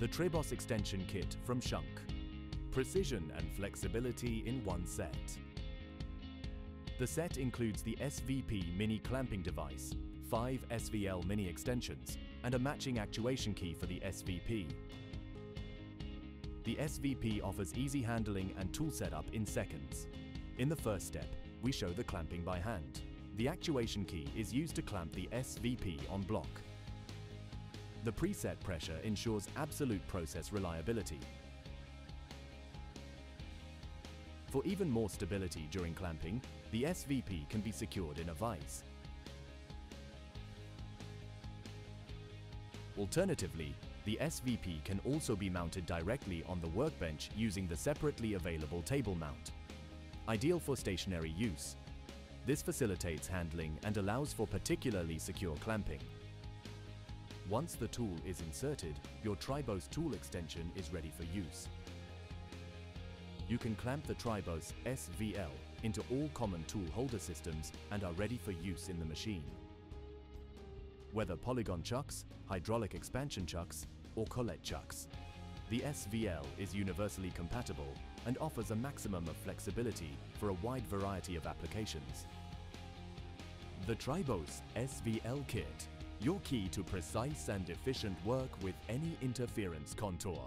The TRIBOS Extension Kit from SCHUNK. Precision and flexibility in one set. The set includes the SVP Mini clamping device, 5 SVL Mini extensions, and a matching actuation key for the SVP. The SVP offers easy handling and tool setup in seconds. In the first step, we show the clamping by hand. The actuation key is used to clamp the SVP on block. The preset pressure ensures absolute process reliability. For even more stability during clamping, the SVP can be secured in a vise. Alternatively, the SVP can also be mounted directly on the workbench using the separately available table mount. Ideal for stationary use. This facilitates handling and allows for particularly secure clamping. Once the tool is inserted, your TRIBOS tool extension is ready for use. You can clamp the TRIBOS SVL into all common tool holder systems and are ready for use in the machine. Whether polygon chucks, hydraulic expansion chucks, or collet chucks, the SVL is universally compatible and offers a maximum of flexibility for a wide variety of applications. The TRIBOS SVL Kit, your key to precise and efficient work with any interference contour.